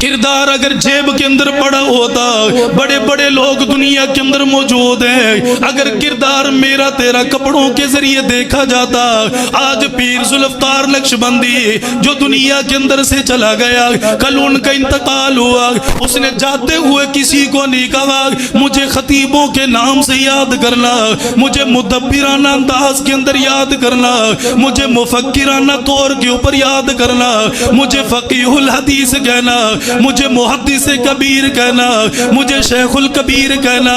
کردار اگر جیب کے اندر پڑا ہوتا، بڑے بڑے لوگ دنیا کے اندر موجود ہیں، اگر کردار میرا تیرا کپڑوں کے ذریعے دیکھا جاتا، آج پیر ذوالفقار نقشبندی جو دنیا کے اندر سے چلا گیا، کل ان کا انتقال ہوا، اس نے جاتے ہوئے کسی کو نہیں کہا مجھے خطیبوں کے نام سے یاد کرنا، مجھے مدبرانہ انداز کے اندر یاد کرنا، مجھے مفکرانہ طور کے اوپر یاد کرنا، مجھے فقیہ الحدیث کہنا، مجھے محدث کبیر کہنا، مجھے شیخ الکبیر کہنا۔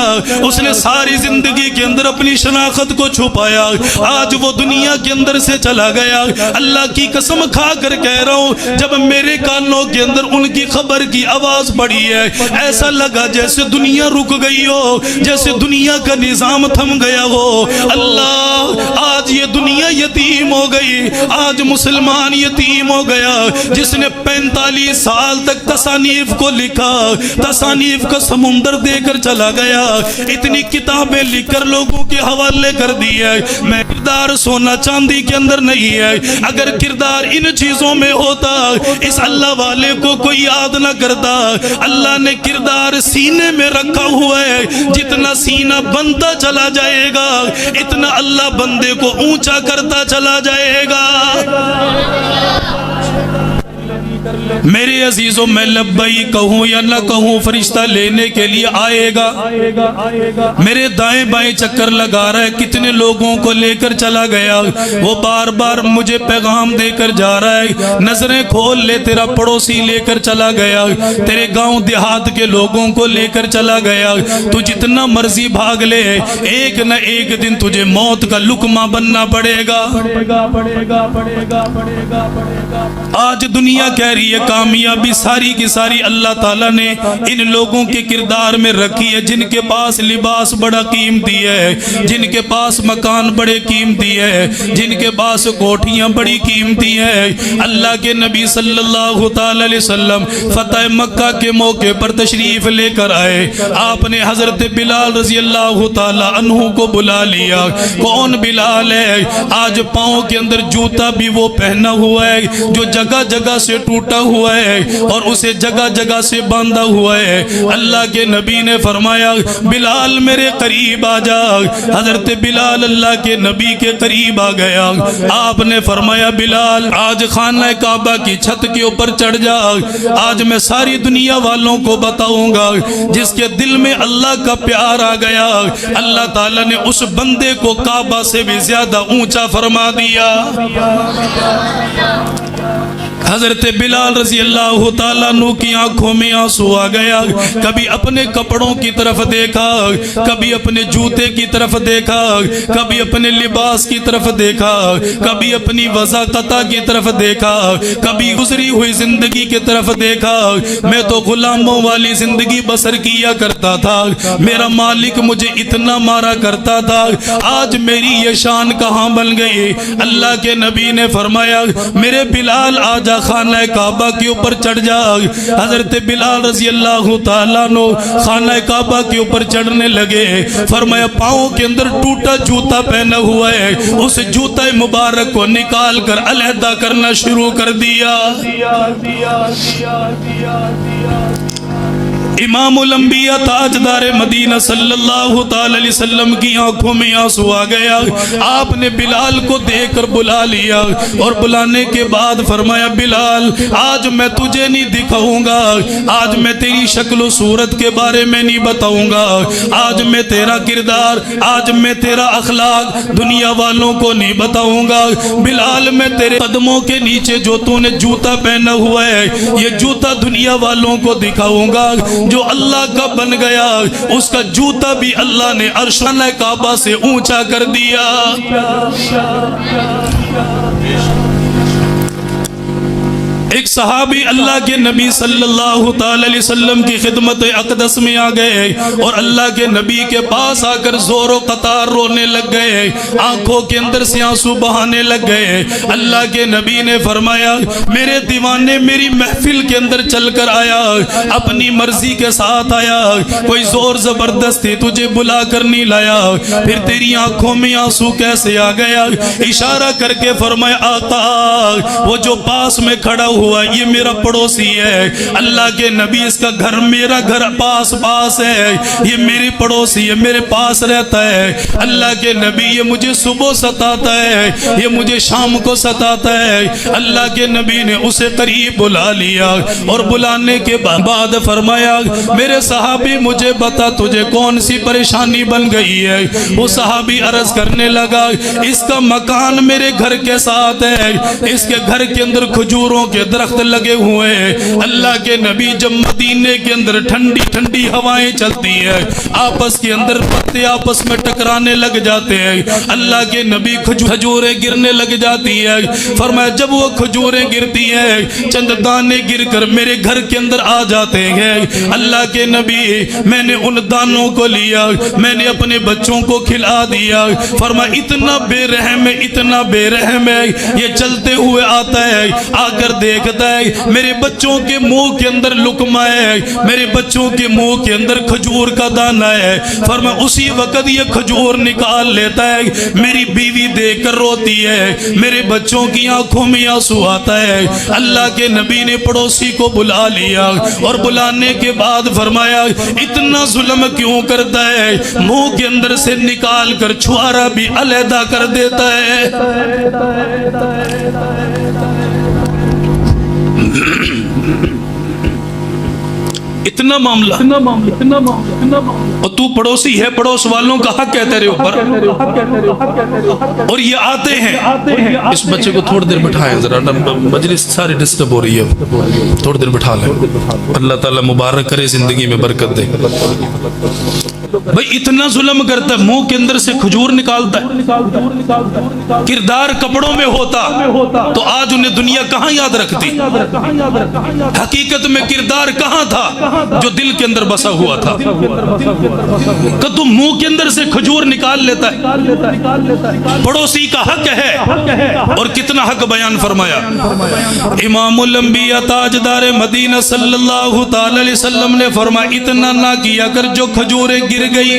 اس نے ساری زندگی کے اندر اپنی شناخت کو چھپایا، آج وہ دنیا کے اندر سے چلا گیا۔ اللہ کی قسم کھا کر کہہ رہا ہوں، جب میرے کانوں کے اندر ان کی خبر کی آواز پڑی ہے، ایسا لگا جیسے دنیا رک گئی ہو، جیسے دنیا کا نظام تھم گیا ہو۔ اللہ، آج یہ دنیا یتیم ہو گئی، آج مسلمان یتیم ہو گیا، جس نے 45 سال تک تصانیف کو لکھا، تصانیف کا سمندر دے کر چلا گیا، اتنی کتابیں لکھ کر لوگوں کے حوالے کر دی ہے۔ میں کردار سونا چاندی کے اندر نہیں ہے، اگر کردار ان چیزوں میں ہوتا اس اللہ والے کو کوئی یاد نہ کرتا۔ اللہ نے کردار سینے میں رکھا ہوا ہے، جتنا سینہ بنتا چلا جائے گا اتنا اللہ بندے کو اونچا کرتا چلا جائے گا۔ میرے عزیزوں، میں لبئی کہوں یا نہ کہوں، فرشتہ لینے کے لیے آئے گا۔ میرے دائیں بائیں چکر لگا رہا ہے، کتنے لوگوں کو لے کر چلا گیا، وہ بار بار مجھے پیغام دے کر جا رہا ہے، نظریں کھول لے، تیرا پڑوسی لے کر چلا گیا، تیرے گاؤں دیہات کے لوگوں کو لے کر چلا گیا، تو جتنا مرضی بھاگ لے، ایک نہ ایک دن تجھے موت کا لقمہ بننا پڑے گا۔ آج دنیا کہہ رہی ہے کامیابی ساری کی ساری اللہ تعالیٰ نے ان لوگوں کے کردار میں رکھی ہے، جن کے پاس لباس بڑا قیمتی ہے، جن کے پاس مکان بڑے قیمتی ہے، جن کے پاس کوٹھیاں بڑی قیمتی ہیں۔ اللہ کے نبی صلی اللہ تعالی علیہ وسلم فتح مکہ کے موقع پر تشریف لے کر آئے، آپ نے حضرت بلال رضی اللہ تعالی عنہ کو بلا لیا۔ کون بلال ہے؟ آج پاؤں کے اندر جوتا بھی وہ پہنا ہوا ہے جو جگہ جگہ سے ٹوٹا ہوا ہے اور اسے جگہ جگہ سے باندھا ہوا ہے۔ اللہ کے نبی نے فرمایا بلال میرے قریب آ جا۔ حضرت بلال اللہ کے نبی کے قریب آ گیا، آپ نے فرمایا بلال آج خانہ کعبہ کی چھت کے اوپر چڑھ جا، آج میں ساری دنیا والوں کو بتاؤں گا جس کے دل میں اللہ کا پیار آ گیا، اللہ تعالیٰ نے اس بندے کو کعبہ سے بھی زیادہ اونچا فرما دیا۔ حضرت بلال رضی اللہ تعالیٰ عنہ کی آنکھوں میں آنسو آ گیا، کبھی اپنے کپڑوں کی طرف دیکھا، کبھی اپنے جوتے کی طرف دیکھا، کبھی اپنے لباس کی طرف دیکھا، کبھی اپنی وضاقتہ کی طرف دیکھا، کبھی گزری ہوئی زندگی کی طرف دیکھا۔ میں تو غلاموں والی زندگی بسر کیا کرتا تھا، میرا مالک مجھے اتنا مارا کرتا تھا، آج میری یہ شان کہاں بن گئی؟ اللہ کے نبی نے فرمایا میرے بلال آجا خانہ کعبہ کے اوپر چڑھ جا۔ حضرت بلال رضی اللہ تعالیٰ عنہ خانہ کعبہ کے اوپر چڑھنے لگے، فرمایا پاؤں کے اندر ٹوٹا جوتا پہنا ہوا ہے، اس جوتا مبارک کو نکال کر علیحدہ کرنا شروع کر دیا۔ امام الانبیاء تاجدار مدینہ صلی اللہ تعالی علیہ وسلم کی آنکھوں میں آنسو آ گیا، آپ نے بلال کو دیکھ کر بلا لیا اور بلانے کے بعد فرمایا بلال آج میں تجھے نہیں دکھاؤں گا، آج میں تیری شکل و صورت کے بارے میں نہیں بتاؤں گا، آج میں تیرا کردار، آج میں تیرا اخلاق دنیا والوں کو نہیں بتاؤں گا۔ بلال میں تیرے قدموں کے نیچے جو تو نے جوتا پہنا ہوا ہے یہ جوتا دنیا والوں کو دکھاؤں گا، جو اللہ کا بن گیا اس کا جوتا بھی اللہ نے عرش کعبہ سے اونچا کر دیا۔ ایک صحابی اللہ کے نبی صلی اللہ تعالی علیہ وسلم کی خدمت اقدس میں آ گئے اور اللہ کے نبی کے پاس آ کر زور و قطار رونے لگ گئے، آنکھوں کے اندر سے آنسو بہانے لگ گئے۔ اللہ کے نبی نے فرمایا میرے دیوانے میری محفل کے اندر چل کر آیا، اپنی مرضی کے ساتھ آیا، کوئی زور زبردستی تجھے بلا کر نہیں لایا، پھر تیری آنکھوں میں آنسو کیسے آ گیا؟ اشارہ کر کے فرمایا آقا وہ جو پاس میں کھڑا ہوا یہ میرا پڑوسی ہے، اللہ کے نبی اس کا گھر میرا گھر پاس پاس ہے، یہ میری پڑوسی ہے، میرے پاس رہتا ہے، اللہ کے نبی یہ مجھے صبح ستاتا ہے، یہ مجھے شام کو ستاتا ہے۔ اللہ کے نبی نے اسے قریب بلا لیا اور بلانے کے بعد فرمایا میرے صحابی مجھے بتا تجھے کون سی پریشانی بن گئی ہے۔ وہ صحابی عرض کرنے لگا اس کا مکان میرے گھر کے ساتھ ہے، اس کے گھر کے اندر کھجوروں کے درخت لگے ہوئے ہیں۔ اللہ کے نبی جب مدینے کے اندر ٹھنڈی ٹھنڈی ہوائیں چلتی ہیں، آپس کے اندر پتے آپس میں ٹکرانے لگ جاتے ہیں، اللہ کے نبی کھجوریں گرنے لگ جاتی ہے۔ فرمایا جب وہ کھجوریں گرتی ہیں چند دانے گر کر میرے گھر کے اندر آ جاتے ہیں، اللہ کے نبی میں نے ان دانوں کو لیا، میں نے اپنے بچوں کو کھلا دیا۔ فرمایا اتنا بے رحم ہے، اتنا بے رحم ہے، یہ چلتے ہوئے آتا ہے، آ کر دیکھتا ہے میرے بچوں کے منہ کے اندر لقمہ ہے، میرے بچوں کے منہ کے اندر کھجور کا دانہ ہے۔ فرمایا اسی وقت یہ کھجور نکال لیتا ہے، میری بیوی دیکھ کر روتی ہے، میرے بچوں کی آنکھوں میں آنسو آتا ہے۔ اللہ کے نبی نے پڑوسی کو بلا لیا اور بلانے کے بعد فرمایا اتنا ظلم کیوں کرتا ہے، منہ کے اندر سے نکال کر چھوارا بھی علیحدہ کر دیتا ہے۔ اتنا معاملہ اور تو پڑوسی ہے، پڑوس والوں کا حق ہے تیرے اوپر، اور یہ آتے ہیں۔ اس بچے کو تھوڑی دیر بٹھائیں ذرا، مجلس ساری ڈسٹرب ہو رہی ہے، تھوڑی دیر بٹھا لیں، اللہ تعالیٰ مبارک کرے، زندگی میں برکت دے۔ بھئی اتنا ظلم کرتا ہے، منہ کے اندر سے کھجور نکالتا ہے، کردار کپڑوں میں ہوتا تو آج انہیں دنیا کہاں یاد رکھتی، حقیقت میں کردار کہاں تھا جو دل کے اندر بسا ہوا تھا۔ کہ تم منہ کے اندر سے کھجور نکال لیتا ہے، پڑوسی کا حق ہے، اور کتنا حق بیان فرمایا۔ امام الانبیاء تاجدار مدینہ صلی اللہ تعالی علیہ وسلم نے فرمایا اتنا نہ کیا کر جو کھجوریں گر گئی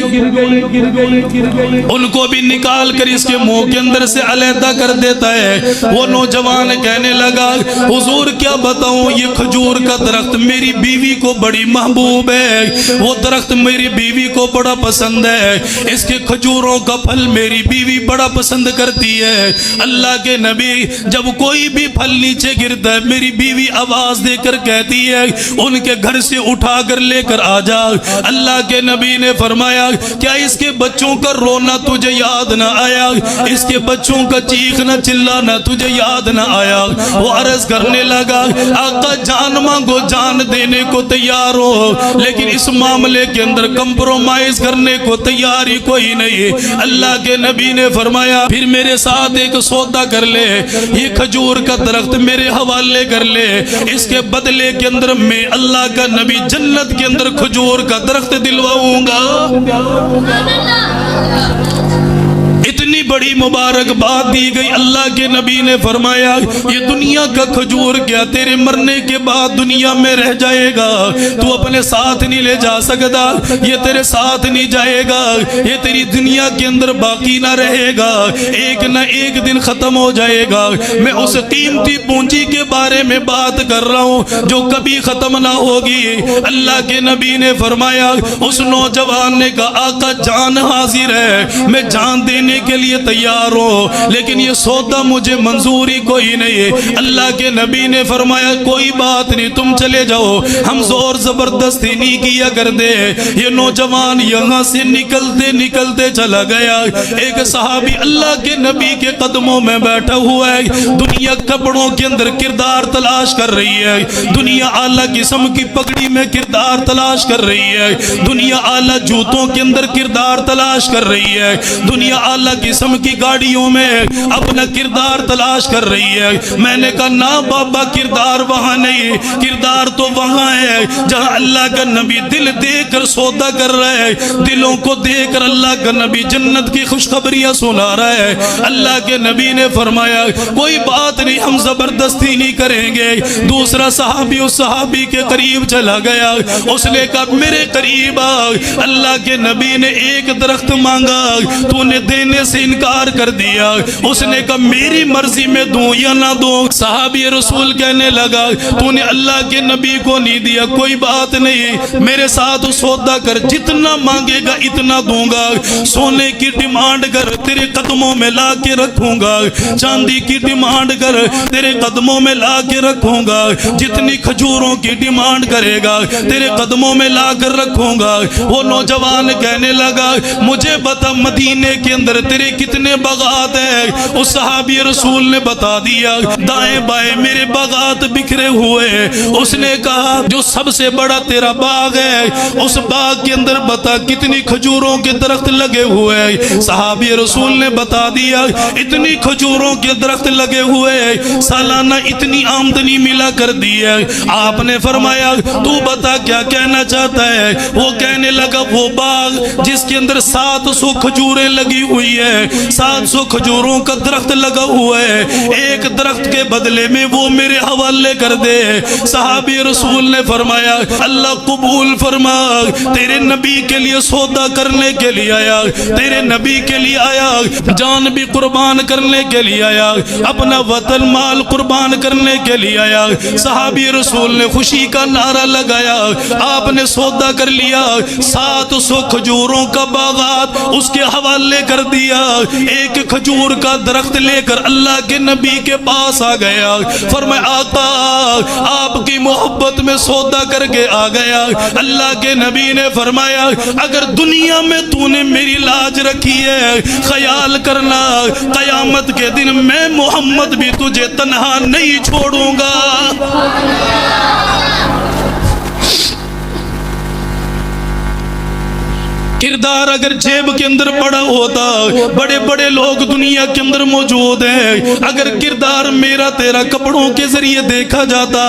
ان کو بھی نکال کر اس کے منہ کے اندر سے علیحدہ کر دیتا ہے۔ وہ نوجوان کہنے لگا حضور کیا بتاؤں، یہ کھجور کا درخت میری بیوی کو بڑی محبوب ہے، وہ درخت میری بیوی کو بڑا پسند ہے، اس کے کھجوروں کا پھل میری بیوی بڑا پسند کرتی ہے۔ اللہ کے نبی جب کوئی بھی پھل نیچے گرتا ہے میری بیوی آواز دے کر کہتی ہے ان کے گھر سے اٹھا کر لے کر آ جا۔ اللہ کے نبی نے فرمایا کیا اس کے بچوں کا رونا تجھے یاد نہ آیا، اس کے بچوں کا چیخنا چلانا تجھے یاد نہ آیا؟ وہ عرض کرنے لگا آقا جان مانگو جان دینے کو تیار ہو، لیکن اس معاملے کے اندر کمپرومائز کرنے کو تیار ہی کوئی نہیں۔ اللہ کے نبی نے فرمایا پھر میرے ساتھ ایک سودا کر لے، یہ کھجور کا درخت میرے حوالے کر لے، اس کے بدلے کے اندر میں اللہ کا نبی جنت کے اندر کھجور کا درخت دلواؤں گا۔ اتنی بڑی مبارک بات دی گئی۔ اللہ کے نبی نے فرمایا یہ دنیا کا کھجور کیا تیرے مرنے کے بعد دنیا میں رہ جائے گا، تو اپنے ساتھ نہیں لے جا سکتا، یہ تیرے ساتھ نہیں جائے گا، یہ تیری دنیا کے اندر باقی نہ رہے گا، ایک نہ ایک دن ختم ہو جائے گا۔ میں اس قیمتی پونجی کے بارے میں بات کر رہا ہوں جو کبھی ختم نہ ہوگی۔ اللہ کے نبی نے فرمایا اس نوجوان نے کہا آقا جان حاضر ہے، میں جان دینے کے لیے تیار ہوں، لیکن یہ سودا مجھے منظوری کوئی نہیں۔ اللہ کے نبی نے فرمایا کوئی بات نہیں، تم چلے جاؤ، ہم زور زبردستی نہیں کیا کر دے۔ یہ نوجوان یہاں سے نکلتے نکلتے چلا گیا۔ ایک صحابی اللہ کے نبی کے قدموں میں بیٹھا ہوا ہے، دنیا کپڑوں کے اندر کردار تلاش کر رہی ہے، دنیا اعلیٰ قسم کی پگڑی میں کردار تلاش کر رہی ہے، دنیا اعلیٰ جوتوں کے اندر کردار تلاش کر رہی ہے، دنیا اعلیٰ قسم کی گاڑیوں میں اپنا کردار تلاش کر رہی ہے۔ میں نے کہا نا بابا کردار وہاں نہیں، کردار تو وہاں ہے جہاں اللہ کا نبی دل دے کر سودا کر رہا ہے، دلوں کو دے کر اللہ کا نبی جنت کی خوشخبریاں سنا رہا ہے۔ اللہ کے نبی نے فرمایا کوئی بات نہیں، ہم زبردستی نہیں کریں گے۔ دوسرا صحابی اس صحابی کے قریب چلا گیا، اس نے کہا میرے قریب آ، اللہ کے نبی نے ایک درخت مانگا، تو نے دینے دینے سے انکار کر دیا. اس نے کہا میری مرضی میں دوں یا نہ دوں. صحابی رسول کہنے لگا تو نے اللہ کے نبی کو نہیں دیا, کوئی بات نہیں, میرے ساتھ سودا کر, جتنا مانگے گا اتنا دوں گا. سونے کی ڈیمانڈ کر, تیرے قدموں میں لا کے رکھوں گا. چاندی کی ڈیمانڈ کر, تیرے قدموں میں لا کے رکھوں گا. جتنی کھجوروں کی ڈیمانڈ کرے گا تیرے قدموں میں لا کر رکھوں گا. وہ نوجوان کہنے لگا مجھے بتا مدینے کے اندر تیرے کتنے باغات ہیں. اس صحابی رسول نے بتا دیا دائیں بائیں میرے باغات بکھرے ہوئے. اس نے کہا جو سب سے بڑا تیرا باغ ہے اس باغ کے اندر بتا کتنی کھجوروں کے درخت لگے ہوئے ہیں. صحابی رسول نے بتا دیا اتنی کھجوروں کے درخت لگے ہوئے ہیں, سالانہ اتنی آمدنی ملا کر دی ہے. آپ نے فرمایا تو بتا کیا کہنا چاہتا ہے. وہ کہنے لگا وہ باغ جس کے اندر 700 کھجوریں لگی ہوئی ہے, 700 کھجوروں کا درخت لگا ہوا ہے, ایک درخت کے بدلے میں وہ میرے حوالے کر دے. صحابی رسول نے فرمایا اللہ قبول فرما, تیرے نبی کے لیے سودا کرنے کے لیے آیا, تیرے نبی کے لیے آیا, جان بھی قربان کرنے کے لیے آیا, اپنا وطن مال قربان کرنے کے لیے آیا. صحابی رسول نے خوشی کا نعرہ لگایا, آپ نے سودا کر لیا, 700 کھجوروں کا باغات اس کے حوالے کر دیا. ایک کھجور کا درخت لے کر اللہ کے نبی کے پاس آ گیا. فرمایا آقا آپ کی محبت میں سودا کر کے آ گیا. اللہ کے نبی نے فرمایا اگر دنیا میں تو نے میری لاج رکھی ہے خیال کرنا قیامت کے دن میں محمد بھی تجھے تنہا نہیں چھوڑوں گا. کردار اگر جیب کے اندر پڑا ہوتا, بڑے بڑے لوگ دنیا کے اندر موجود ہیں, اگر کردار میرا تیرا کپڑوں کے ذریعے دیکھا جاتا.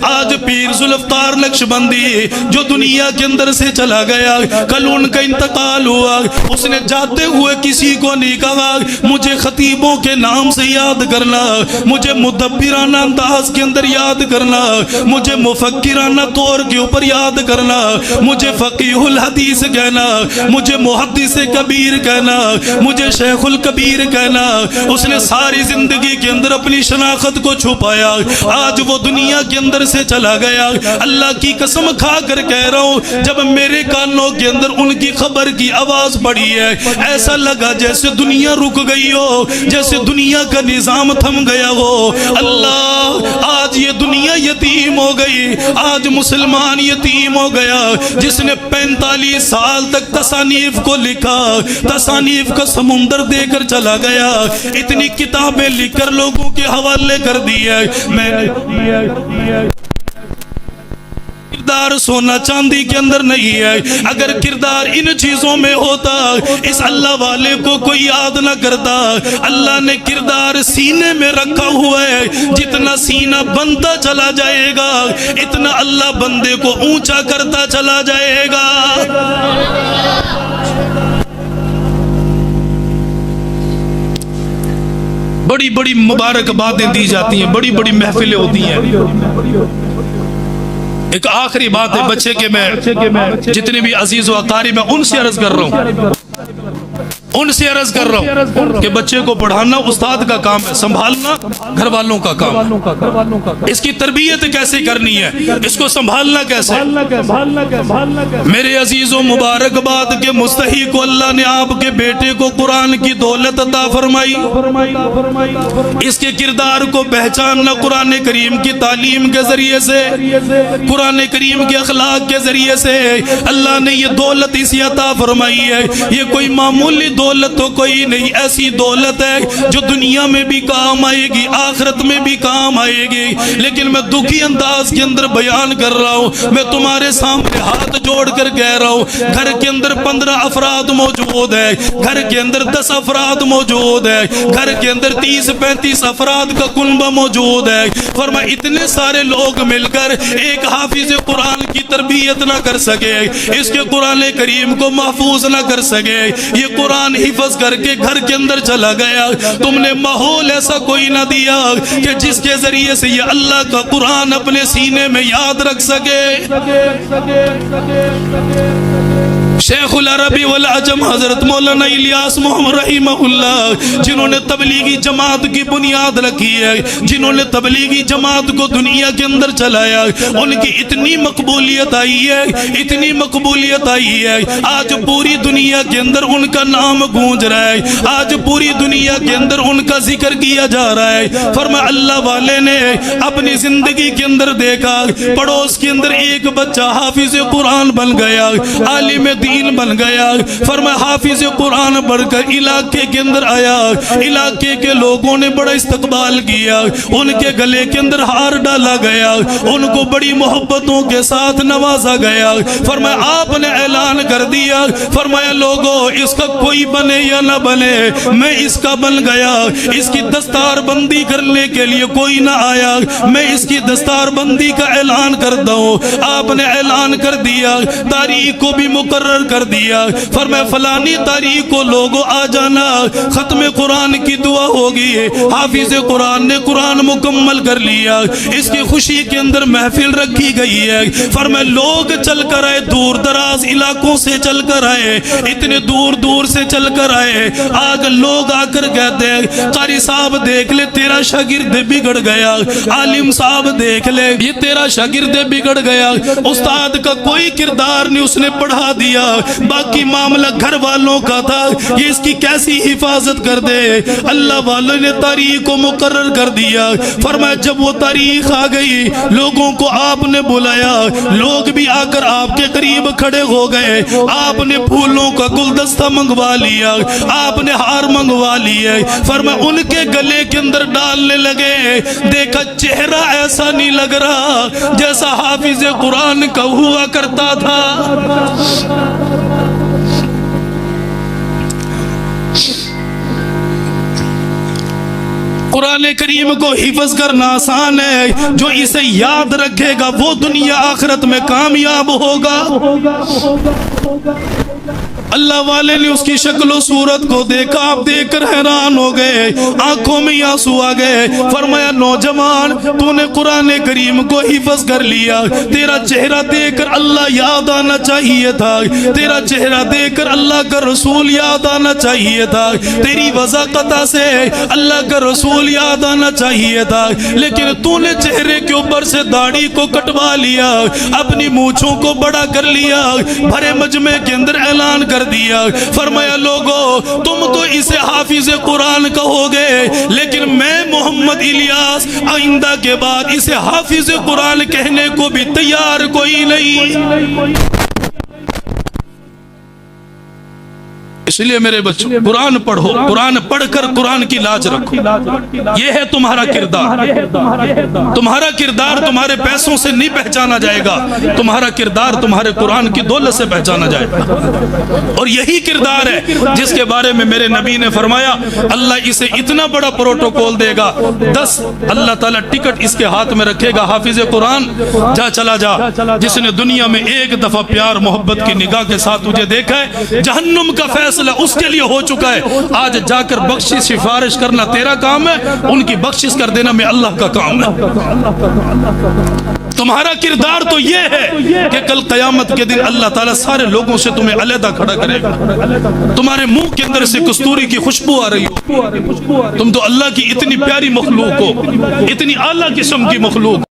آج پیر ذوالفقار نقشبندی جو دنیا کے اندر سے چلا گیا, کل ان کا انتقال ہوا, اس نے جاتے ہوئے کسی کو نہیں کہا مجھے خطیبوں کے نام سے یاد کرنا, مجھے مدبرانہ انداز کے اندر یاد کرنا, مجھے مفکرانہ طور کے اوپر یاد کرنا, مجھے فقیہ الحدیث کہنا, مجھے محدث کبیر کہنا, مجھے شیخ الکبیر کہنا. اس نے ساری زندگی کے اندر اپنی شناخت کو چھپایا. آج وہ دنیا کے اندر سے چلا گیا. اللہ کی قسم کھا کر کہہ رہا ہوں جب میرے کانوں کے اندر ان کی خبر کی آواز پڑی ہے ایسا لگا جیسے دنیا رک گئی ہو, جیسے دنیا کا نظام تھم گیا ہو. اللہ آج یہ دنیا یتیم ہو گئی, آج مسلمان یتیم ہو گیا جس نے 45 سال تک تصانیف کو لکھا, تصانیف کا سمندر دے کر چلا گیا, اتنی کتابیں لکھ کر لوگوں کے حوالے کر دی ہے. میں کردار سونا چاندی کے اندر نہیں ہے. اگر کردار ان چیزوں میں ہوتا اس اللہ والے کو کوئی یاد نہ کرتا. اللہ نے کردار سینے میں رکھا ہوا ہے, جتنا سینہ بنتا چلا جائے گا اتنا اللہ بندے کو اونچا کرتا چلا جائے گا. بڑی بڑی مبارک باتیں دی جاتی ہیں, بڑی بڑی محفلیں ہوتی ہیں. ایک آخری بات ہے بچے کے, میں جتنے بھی عزیز و اقارب میں ان سے عرض کر رہا ہوں, ان سے عرض کر رہا ہوں کہ بچے کو پڑھانا استاد کا کام ہے, سنبھالنا گھر والوں کا کام ہے. اس کی تربیت کیسے کرنی ہے, اس کو سنبھالنا کیسے. میرے عزیز و مبارکباد کے مستحق کو اللہ نے آپ کے بیٹے کو قرآن کی دولت عطا فرمائی. اس کے کردار کو پہچاننا قرآن کریم کی تعلیم کے ذریعے سے, قرآن کریم کے اخلاق کے ذریعے سے اللہ نے یہ دولت اسی عطا فرمائی ہے. یہ کوئی معمولی دولت تو کوئی نہیں, ایسی دولت ہے جو دنیا میں بھی کام آئے گی آخرت میں بھی کام آئے گی. لیکن میں دکھی انداز کے اندر بیان کر رہا ہوں, میں تمہارے سامنے ہاتھ جوڑ کر کہہ رہا ہوں گھر کے اندر 15 افراد موجود ہے, گھر کے اندر 10 افراد موجود ہے, گھر کے اندر 30-35 افراد کا کنبہ موجود ہے. فرمایا اتنے سارے لوگ مل کر ایک حافظ قرآن کی تربیت نہ کر سکے, اس کے قرآن کریم کو محفوظ نہ کر سکے. یہ قرآن حفظ کر کے گھر کے اندر چلا گیا. تم نے ماحول ایسا کوئی نہ دیا کہ جس کے ذریعے سے یہ اللہ کا قرآن اپنے سینے میں یاد رکھ سکے. شیخ العربی والعجم حضرت مولانا الیاس محمد رحمہ اللہ، جنہوں نے تبلیغی جماعت کی بنیاد رکھی ہے، جنہوں نے تبلیغی جماعت کو دنیا کے اندر چلایا، ان کی اتنی مقبولیت آئی ہے، اتنی مقبولیت آئی ہے، آج پوری دنیا کے اندر ان کا نام گونج رہا ہے، آج پوری دنیا کے اندر ان کا ذکر کیا جا رہا ہے۔ فرمایا اللہ والے نے اپنی زندگی کے اندر دیکھا پڑوس کے اندر ایک بچہ حافظ قرآن بن گیا، عالم دین بن گیا۔ فرمایا حافظ قرآن بڑھ کر علاقے کے اندر آیا، علاقے کے لوگوں نے بڑا استقبال کیا، ان کے گلے کے اندر ہار ڈالا گیا، ان کو بڑی محبتوں کے ساتھ نوازا گیا۔ فرمایا آپ نے اعلان کر دیا، فرمایا لوگوں اس کا کوئی بنے یا نہ بنے میں اس کا بن گیا، اس کی دستار بندی کرنے کے لیے کوئی نہ آیا، میں اس کی دستار بندی کا اعلان کرتا ہوں۔ آپ نے اعلان کر دیا، تاریخ کو بھی مقرر کر دیا۔ فرمایا فلانی تاریخ کو لوگوں آ جانا، ختم قرآن کی دعا ہوگی، حافظ قرآن نے قرآن مکمل کر لیا، اس کی خوشی کے اندر محفل رکھی گئی ہے۔ فرمایا لوگ چل کر آئے، دور دراز علاقوں سے چل کر آئے، اتنے دور دور سے چل کر آئے، آگ لوگ آ کر کہتے ہیں قاری صاحب دیکھ لے تیرا شاگرد بگڑ گیا، عالم صاحب دیکھ لے یہ تیرا شاگرد بگڑ گیا، استاد کا کوئی کردار نہیں اس نے پڑھا دیا، باقی معاملہ گھر والوں کا تھا، یہ اس کی کیسی حفاظت کر دے۔ اللہ والوں نے تاریخ کو مقرر کر دیا۔ فرمایا جب وہ تاریخ آ گئی لوگوں کو آپ نے بلایا، لوگ بھی آ کر آپ کے قریب کھڑے ہو گئے، آپ نے پھولوں کا گلدستہ منگوا لیا، آپ نے ہار منگوا لیے۔ فرمایا ان کے گلے کے اندر ڈالنے لگے، دیکھا چہرہ ایسا نہیں لگ رہا جیسا حافظ قرآن کا ہوا کرتا تھا۔ قرآن کریم کو حفظ کرنا آسان ہے، جو اسے یاد رکھے گا وہ دنیا آخرت میں کامیاب ہوگا۔ اللہ والے نے اس کی شکل و صورت کو دیکھا، آپ دیکھ کر حیران ہو گئے، آنکھوں میں آنسو آ گئے۔ فرمایا نوجوان تو نے قرآن کریم کو حفظ کر لیا، تیرا چہرہ دیکھ کر اللہ یاد آنا چاہیے تھا، تیرا چہرہ دیکھ کر اللہ کا رسول یاد آنا چاہیے تھا، تیری وضاحت سے اللہ کا رسول یاد آنا چاہیے تھا، لیکن تو نے چہرے کے اوپر سے داڑھی کو کٹوا لیا، اپنی مونچھوں کو بڑا کر لیا، بھرے مجمع کے اندر اعلان کر دیا۔ فرمایا لوگو تم تو اسے حافظ قرآن کہو گے، لیکن میں محمد الیاس آئندہ کے بعد اسے حافظ قرآن کہنے کو بھی تیار کوئی نہیں۔ اس لیے میرے بچوں قرآن پڑھو، قرآن پڑھ کر قرآن کی لاج رکھو، یہ ہے تمہارا کردار۔ تمہارا کردار تمہارے پیسوں سے نہیں پہچانا جائے گا، تمہارا کردار تمہارے قرآن کی دولت سے پہچانا جائے گا، اور یہی کردار ہے جس کے بارے میں میرے نبی نے فرمایا اللہ اسے اتنا بڑا پروٹوکول دے گا، 10 اللہ تعالیٰ ٹکٹ اس کے ہاتھ میں رکھے گا، حافظ قرآن جا چلا جا، جس نے دنیا میں ایک دفعہ پیار محبت کی نگاہ کے ساتھ تجھے دیکھا ہے، جہنم کا فیصلہ اس کے لیے ہو چکا ہے، آج جا کر بخشش سفارش کرنا تیرا کام ہے، ان کی بخشش کر دینا میں اللہ کا کام ہے۔ تمہارا کردار تو یہ ہے کہ کل قیامت کے دن اللہ تعالیٰ سارے لوگوں سے تمہیں علیحدہ کھڑا کرے گا، تمہارے منہ کے اندر سے کستوری کی خوشبو آ رہی ہو، تم تو اللہ کی اتنی پیاری مخلوق ہو، اتنی اعلیٰ قسم کی مخلوق